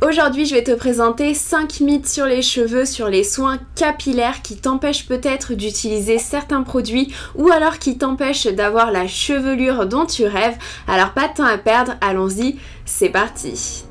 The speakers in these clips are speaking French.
Aujourd'hui, je vais te présenter 5 mythes sur les cheveux, sur les soins capillaires qui t'empêchent peut-être d'utiliser certains produits ou alors qui t'empêchent d'avoir la chevelure dont tu rêves. Alors pas de temps à perdre, allons-y, c'est parti!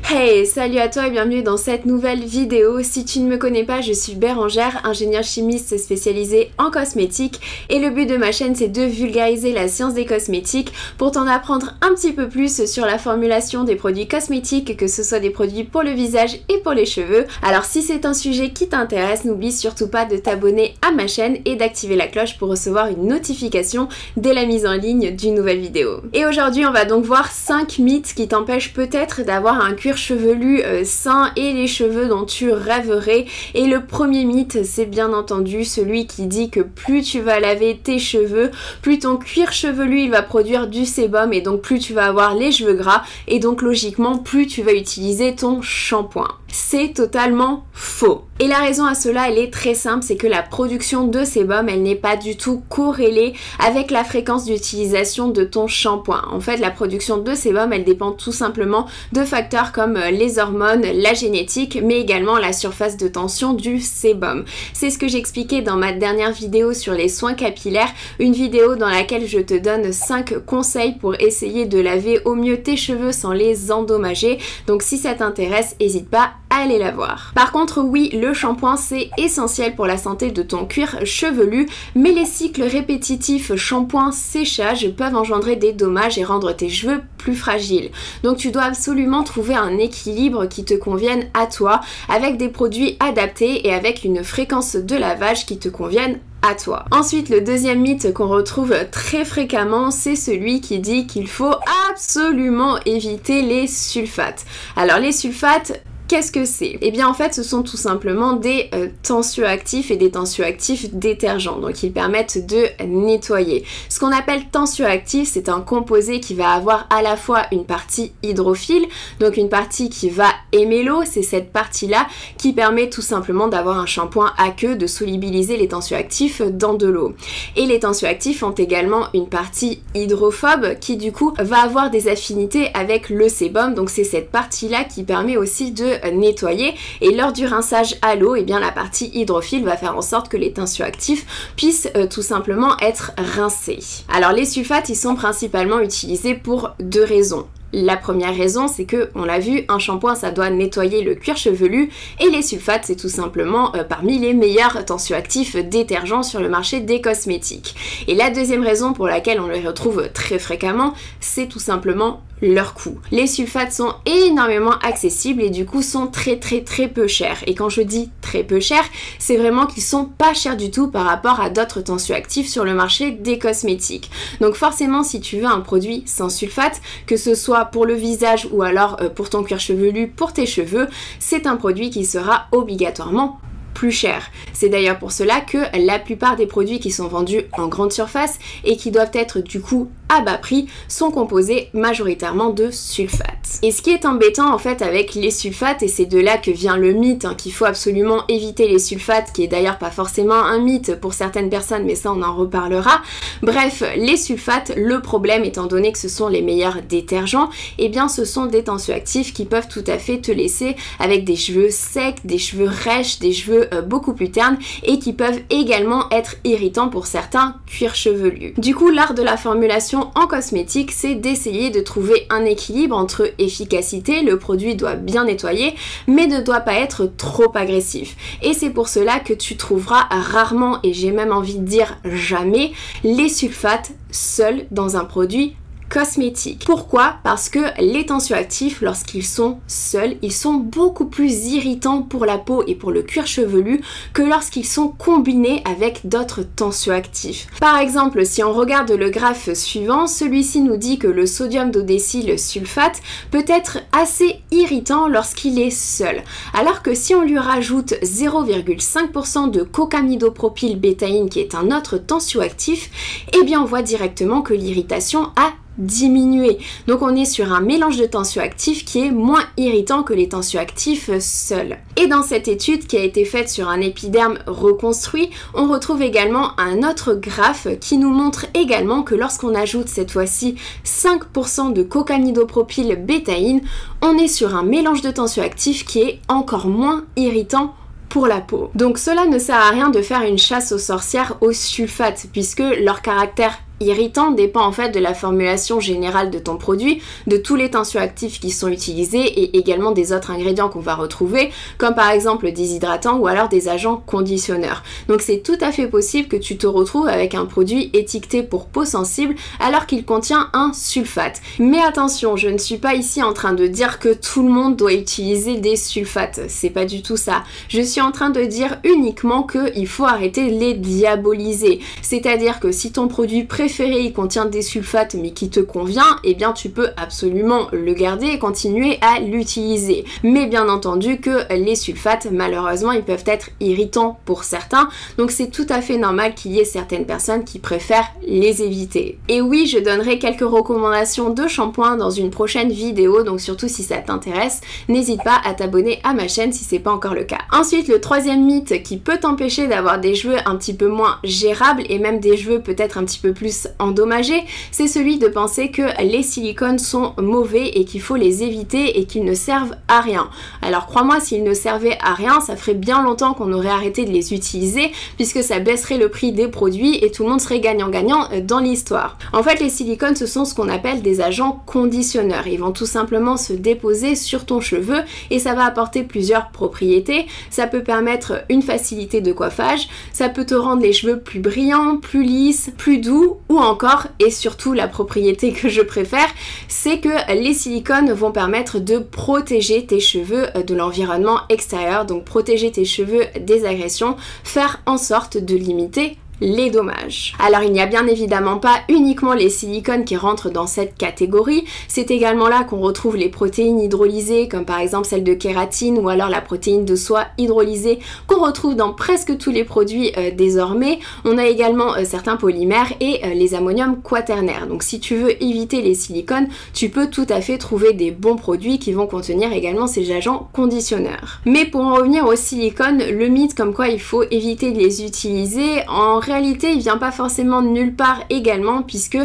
Hey, salut à toi et bienvenue dans cette nouvelle vidéo. Si tu ne me connais pas, je suis Bérangère, ingénieure chimiste spécialisée en cosmétiques et le but de ma chaîne c'est de vulgariser la science des cosmétiques pour t'en apprendre un petit peu plus sur la formulation des produits cosmétiques, que ce soit des produits pour le visage et pour les cheveux. Alors si c'est un sujet qui t'intéresse, n'oublie surtout pas de t'abonner à ma chaîne et d'activer la cloche pour recevoir une notification dès la mise en ligne d'une nouvelle vidéo. Et aujourd'hui on va donc voir 5 mythes qui t'empêchent peut-être d'avoir un cuir chevelu sain et les cheveux dont tu rêverais. Et le premier mythe, c'est bien entendu celui qui dit que plus tu vas laver tes cheveux, plus ton cuir chevelu il va produire du sébum et donc plus tu vas avoir les cheveux gras et donc logiquement plus tu vas utiliser ton shampoing. C'est totalement faux. Et la raison à cela, elle est très simple, c'est que la production de sébum, elle n'est pas du tout corrélée avec la fréquence d'utilisation de ton shampoing. En fait, la production de sébum, elle dépend tout simplement de facteurs comme les hormones, la génétique, mais également la surface de tension du sébum. C'est ce que j'expliquais dans ma dernière vidéo sur les soins capillaires, une vidéo dans laquelle je te donne 5 conseils pour essayer de laver au mieux tes cheveux sans les endommager. Donc si ça t'intéresse, n'hésite pas à aller la voir. Par contre, oui, le shampoing c'est essentiel pour la santé de ton cuir chevelu, mais les cycles répétitifs shampoing-séchage peuvent engendrer des dommages et rendre tes cheveux plus fragiles. Donc tu dois absolument trouver un équilibre qui te convienne à toi, avec des produits adaptés et avec une fréquence de lavage qui te convienne à toi. Ensuite, le deuxième mythe qu'on retrouve très fréquemment, c'est celui qui dit qu'il faut absolument éviter les sulfates. Alors les sulfates, qu'est-ce que c'est? Eh bien en fait ce sont tout simplement des tensioactifs et des tensioactifs détergents, donc ils permettent de nettoyer. Ce qu'on appelle tensioactif, c'est un composé qui va avoir à la fois une partie hydrophile, donc une partie qui va aimer l'eau, c'est cette partie-là qui permet tout simplement d'avoir un shampoing aqueux, de solubiliser les tensioactifs dans de l'eau. Et les tensioactifs ont également une partie hydrophobe qui du coup va avoir des affinités avec le sébum, donc c'est cette partie-là qui permet aussi de nettoyer, et lors du rinçage à l'eau, et bien la partie hydrophile va faire en sorte que les tensioactifs puissent tout simplement être rincés. Alors les sulfates, ils sont principalement utilisés pour deux raisons. La première raison, c'est que, on l'a vu, un shampoing ça doit nettoyer le cuir chevelu et les sulfates c'est tout simplement parmi les meilleurs tensioactifs détergents sur le marché des cosmétiques. Et la deuxième raison pour laquelle on les retrouve très fréquemment, c'est tout simplement leur coût. Les sulfates sont énormément accessibles et du coup sont très peu chers. Et quand je dis très peu chers, c'est vraiment qu'ils sont pas chers du tout par rapport à d'autres tensioactifs sur le marché des cosmétiques. Donc forcément si tu veux un produit sans sulfate, que ce soit pour le visage ou alors pour ton cuir chevelu, pour tes cheveux, c'est un produit qui sera obligatoirement plus cher. C'est d'ailleurs pour cela que la plupart des produits qui sont vendus en grande surface et qui doivent être du coup à bas prix sont composés majoritairement de sulfates. Et ce qui est embêtant en fait avec les sulfates, et c'est de là que vient le mythe qu'il faut absolument éviter les sulfates, qui est d'ailleurs pas forcément un mythe pour certaines personnes, mais ça on en reparlera. Bref, les sulfates, le problème étant donné que ce sont les meilleurs détergents, et bien ce sont des tensioactifs qui peuvent tout à fait te laisser avec des cheveux secs, des cheveux rêches, des cheveux beaucoup plus ternes et qui peuvent également être irritants pour certains cuirs chevelus. Du coup, l'art de la formulation en cosmétique, c'est d'essayer de trouver un équilibre entre efficacité, le produit doit bien nettoyer, mais ne doit pas être trop agressif. Et c'est pour cela que tu trouveras rarement, et j'ai même envie de dire jamais, les sulfates seuls dans un produit cosmétique. Pourquoi? Parce que les tensioactifs, lorsqu'ils sont seuls, ils sont beaucoup plus irritants pour la peau et pour le cuir chevelu que lorsqu'ils sont combinés avec d'autres tensioactifs. Par exemple, si on regarde le graphe suivant, celui-ci nous dit que le sodium dodécyl sulfate peut être assez irritant lorsqu'il est seul, alors que si on lui rajoute 0,5% de cocamidopropylbétaïne qui est un autre tensioactif, eh bien on voit directement que l'irritation a diminuer. Donc on est sur un mélange de tensioactifs qui est moins irritant que les tensioactifs seuls. Et dans cette étude qui a été faite sur un épiderme reconstruit, on retrouve également un autre graphe qui nous montre également que lorsqu'on ajoute cette fois-ci 5% de cocanidopropyl-bétaïne, on est sur un mélange de tensioactifs qui est encore moins irritant pour la peau. Donc cela ne sert à rien de faire une chasse aux sorcières aux sulfates puisque leur caractère irritant dépend en fait de la formulation générale de ton produit, de tous les tensioactifs qui sont utilisés et également des autres ingrédients qu'on va retrouver, comme par exemple des hydratants ou alors des agents conditionneurs. Donc c'est tout à fait possible que tu te retrouves avec un produit étiqueté pour peau sensible alors qu'il contient un sulfate. Mais attention, je ne suis pas ici en train de dire que tout le monde doit utiliser des sulfates, c'est pas du tout ça. Je suis en train de dire uniquement qu'il faut arrêter de les diaboliser. C'est-à-dire que si ton produit préféré il contient des sulfates mais qui te convient, eh bien tu peux absolument le garder et continuer à l'utiliser. Mais bien entendu que les sulfates, malheureusement, ils peuvent être irritants pour certains, donc c'est tout à fait normal qu'il y ait certaines personnes qui préfèrent les éviter. Et oui, je donnerai quelques recommandations de shampoing dans une prochaine vidéo, donc surtout si ça t'intéresse, n'hésite pas à t'abonner à ma chaîne si c'est pas encore le cas. Ensuite, le troisième mythe qui peut t'empêcher d'avoir des cheveux un petit peu moins gérables et même des cheveux peut-être un petit peu plus endommagés, c'est celui de penser que les silicones sont mauvais et qu'il faut les éviter et qu'ils ne servent à rien. Alors crois-moi, s'ils ne servaient à rien, ça ferait bien longtemps qu'on aurait arrêté de les utiliser puisque ça baisserait le prix des produits et tout le monde serait gagnant-gagnant dans l'histoire. En fait, les silicones, ce sont ce qu'on appelle des agents conditionneurs. Ils vont tout simplement se déposer sur ton cheveu et ça va apporter plusieurs propriétés. Ça peut permettre une facilité de coiffage, ça peut te rendre les cheveux plus brillants, plus lisses, plus doux, ou encore, et surtout la propriété que je préfère, c'est que les silicones vont permettre de protéger tes cheveux de l'environnement extérieur, donc protéger tes cheveux des agressions, faire en sorte de limiter les dommages. Alors il n'y a bien évidemment pas uniquement les silicones qui rentrent dans cette catégorie, c'est également là qu'on retrouve les protéines hydrolysées comme par exemple celle de kératine ou alors la protéine de soie hydrolysée qu'on retrouve dans presque tous les produits désormais. On a également certains polymères et les ammoniums quaternaires. Donc si tu veux éviter les silicones, tu peux tout à fait trouver des bons produits qui vont contenir également ces agents conditionneurs. Mais pour en revenir aux silicones, le mythe comme quoi il faut éviter de les utiliser, en réalité il vient pas forcément de nulle part également puisque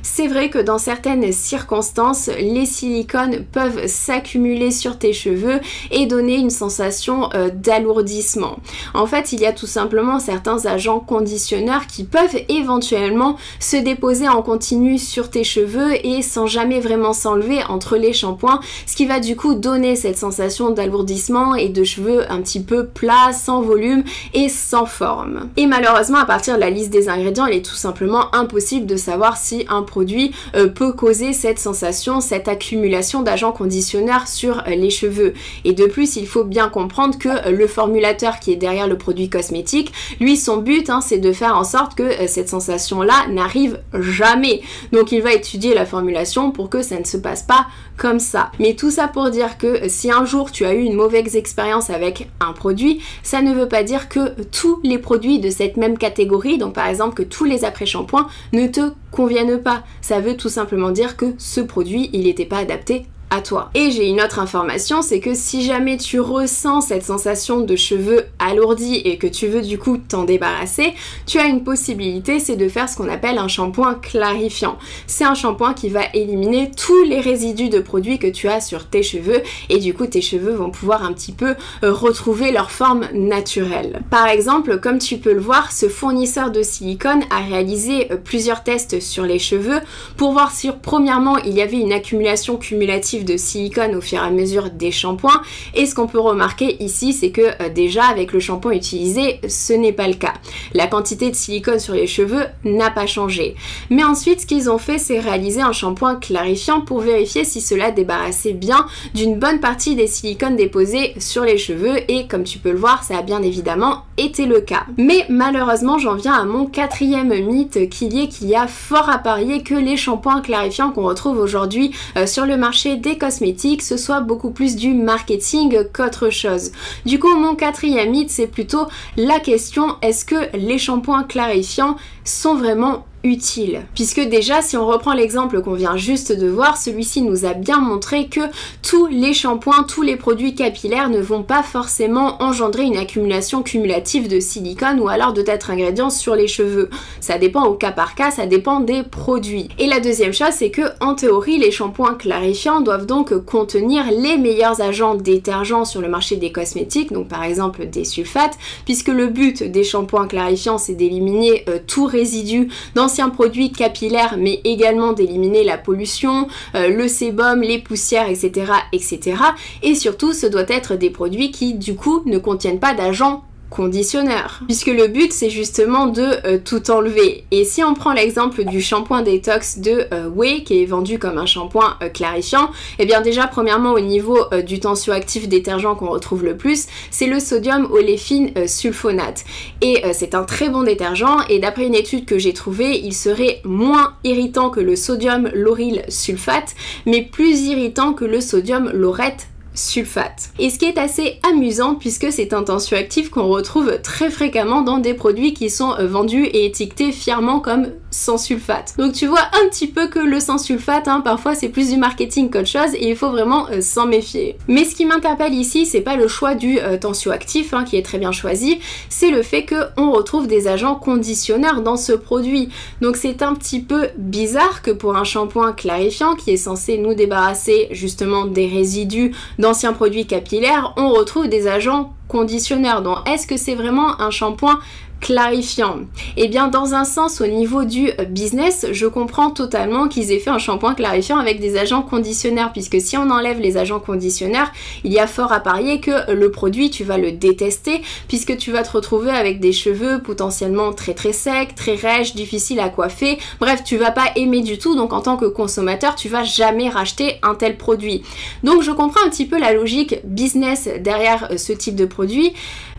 c'est vrai que dans certaines circonstances les silicones peuvent s'accumuler sur tes cheveux et donner une sensation d'alourdissement. En fait il y a tout simplement certains agents conditionneurs qui peuvent éventuellement se déposer en continu sur tes cheveux et sans jamais vraiment s'enlever entre les shampoings, ce qui va du coup donner cette sensation d'alourdissement et de cheveux un petit peu plats, sans volume et sans forme. Et malheureusement à partir de la liste des ingrédients, il est tout simplement impossible de savoir si un produit peut causer cette sensation, cette accumulation d'agents conditionneurs sur les cheveux. Et de plus, il faut bien comprendre que le formulateur qui est derrière le produit cosmétique, lui son but c'est de faire en sorte que cette sensation-là n'arrive jamais. Donc il va étudier la formulation pour que ça ne se passe pas comme ça. Mais tout ça pour dire que si un jour tu as eu une mauvaise expérience avec un produit, ça ne veut pas dire que tous les produits de cette même catégorie, donc par exemple que tous les après-shampoings ne te conviennent pas. Ça veut tout simplement dire que ce produit, il n'était pas adapté à toi. Et j'ai une autre information, c'est que si jamais tu ressens cette sensation de cheveux alourdis et que tu veux du coup t'en débarrasser, tu as une possibilité, c'est de faire ce qu'on appelle un shampoing clarifiant. C'est un shampoing qui va éliminer tous les résidus de produits que tu as sur tes cheveux et du coup tes cheveux vont pouvoir un petit peu retrouver leur forme naturelle. Par exemple, comme tu peux le voir, ce fournisseur de silicone a réalisé plusieurs tests sur les cheveux pour voir si premièrement il y avait une accumulation cumulative de silicone au fur et à mesure des shampoings, et ce qu'on peut remarquer ici c'est que déjà avec le shampoing utilisé ce n'est pas le cas. La quantité de silicone sur les cheveux n'a pas changé. Mais ensuite ce qu'ils ont fait c'est réaliser un shampoing clarifiant pour vérifier si cela débarrassait bien d'une bonne partie des silicones déposés sur les cheveux, et comme tu peux le voir ça a bien évidemment été le cas. Mais malheureusement j'en viens à mon quatrième mythe qu'il y a fort à parier que les shampoings clarifiants qu'on retrouve aujourd'hui sur le marché des cosmétiques, ce soit beaucoup plus du marketing qu'autre chose. Du coup, mon quatrième mythe, c'est plutôt la question, est-ce que les shampoings clarifiants sont vraiment utile. Puisque déjà, si on reprend l'exemple qu'on vient juste de voir, celui-ci nous a bien montré que tous les shampoings, tous les produits capillaires ne vont pas forcément engendrer une accumulation cumulative de silicone ou alors de d'autres ingrédients sur les cheveux. Ça dépend au cas par cas, ça dépend des produits. Et la deuxième chose, c'est que en théorie, les shampoings clarifiants doivent donc contenir les meilleurs agents détergents sur le marché des cosmétiques, donc par exemple des sulfates, puisque le but des shampoings clarifiants, c'est d'éliminer tout résidu d'anciens produits capillaires, mais également d'éliminer la pollution, le sébum, les poussières, etc., etc. Et surtout, ce doit être des produits qui, du coup, ne contiennent pas d'agents conditionneur, puisque le but c'est justement de tout enlever. Et si on prend l'exemple du shampoing détox de Ouai qui est vendu comme un shampoing clarifiant, et bien déjà premièrement au niveau du tensioactif détergent qu'on retrouve le plus, c'est le sodium oléfine sulfonate. Et c'est un très bon détergent et d'après une étude que j'ai trouvée, il serait moins irritant que le sodium lauryl sulfate, mais plus irritant que le sodium laurette sulfate. Et ce qui est assez amusant puisque c'est un tensioactif qu'on retrouve très fréquemment dans des produits qui sont vendus et étiquetés fièrement comme sans sulfate. Donc tu vois un petit peu que le sans sulfate, parfois c'est plus du marketing qu'autre chose et il faut vraiment s'en méfier. Mais ce qui m'interpelle ici, c'est pas le choix du tensioactif qui est très bien choisi, c'est le fait qu'on retrouve des agents conditionneurs dans ce produit. Donc c'est un petit peu bizarre que pour un shampoing clarifiant qui est censé nous débarrasser justement des résidus d'anciens produits capillaires, on retrouve des agents conditionneurs. Donc est-ce que c'est vraiment un shampoing clarifiant? Et bien dans un sens au niveau du business, je comprends totalement qu'ils aient fait un shampoing clarifiant avec des agents conditionneurs, puisque si on enlève les agents conditionneurs, il y a fort à parier que le produit tu vas le détester, puisque tu vas te retrouver avec des cheveux potentiellement très très secs, très rêches, difficiles à coiffer, bref tu vas pas aimer du tout, donc en tant que consommateur tu vas jamais racheter un tel produit. Donc je comprends un petit peu la logique business derrière ce type de produit.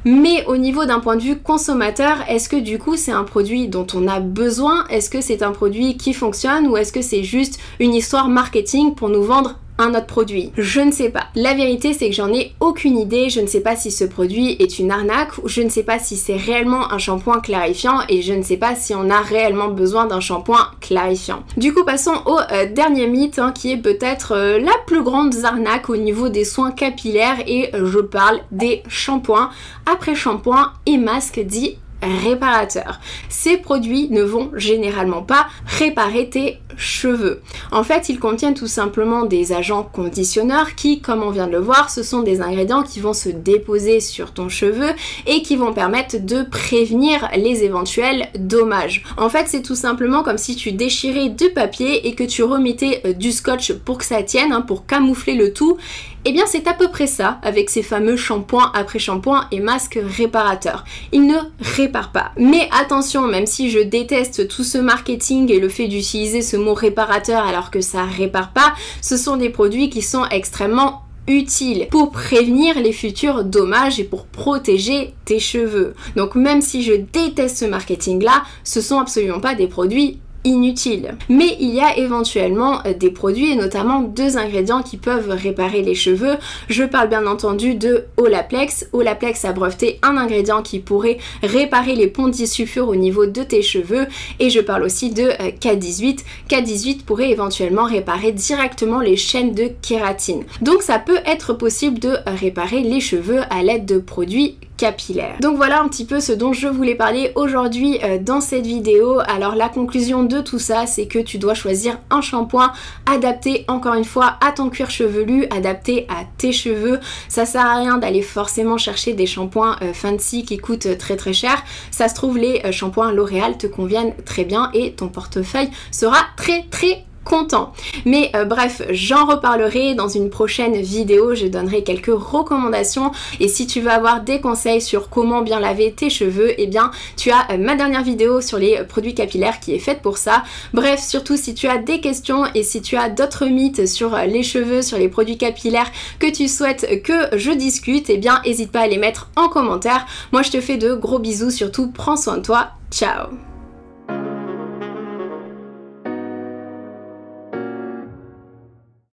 Mais au niveau d'un point de vue consommateur, est-ce que du coup c'est un produit dont on a besoin? Est-ce que c'est un produit qui fonctionne ou est-ce que c'est juste une histoire marketing pour nous vendre un autre produit? Je ne sais pas. La vérité c'est que j'en ai aucune idée. Je ne sais pas si ce produit est une arnaque, ou je ne sais pas si c'est réellement un shampoing clarifiant et je ne sais pas si on a réellement besoin d'un shampoing clarifiant. Du coup passons au dernier mythe qui est peut-être la plus grande arnaque au niveau des soins capillaires et je parle des shampoings après shampoing et masques dits réparateurs. Ces produits ne vont généralement pas réparer tes cheveux. En fait, ils contiennent tout simplement des agents conditionneurs qui, comme on vient de le voir, ce sont des ingrédients qui vont se déposer sur ton cheveu et qui vont permettre de prévenir les éventuels dommages. En fait, c'est tout simplement comme si tu déchirais du papier et que tu remettais du scotch pour que ça tienne, pour camoufler le tout. Eh bien c'est à peu près ça avec ces fameux shampoings après shampoing et masques réparateurs. Ils ne réparent pas. Mais attention, même si je déteste tout ce marketing et le fait d'utiliser ce mot réparateur alors que ça répare pas, ce sont des produits qui sont extrêmement utiles pour prévenir les futurs dommages et pour protéger tes cheveux. Donc même si je déteste ce marketing là, ce sont absolument pas des produits inutile. Mais il y a éventuellement des produits et notamment deux ingrédients qui peuvent réparer les cheveux. Je parle bien entendu de Olaplex. Olaplex a breveté un ingrédient qui pourrait réparer les ponts de sulfure au niveau de tes cheveux et je parle aussi de K18. K18 pourrait éventuellement réparer directement les chaînes de kératine. Donc ça peut être possible de réparer les cheveux à l'aide de produits capillaire. Donc voilà un petit peu ce dont je voulais parler aujourd'hui dans cette vidéo. Alors la conclusion de tout ça, c'est que tu dois choisir un shampoing adapté encore une fois à ton cuir chevelu, adapté à tes cheveux. Ça sert à rien d'aller forcément chercher des shampoings fancy qui coûtent très très cher. Ça se trouve les shampoings L'Oréal te conviennent très bien et ton portefeuille sera très très content. Mais bref, j'en reparlerai dans une prochaine vidéo, je donnerai quelques recommandations et si tu veux avoir des conseils sur comment bien laver tes cheveux, eh bien tu as ma dernière vidéo sur les produits capillaires qui est faite pour ça. Bref, surtout si tu as des questions et si tu as d'autres mythes sur les cheveux, sur les produits capillaires que tu souhaites que je discute, eh bien n'hésite pas à les mettre en commentaire. Moi je te fais de gros bisous, surtout prends soin de toi, ciao.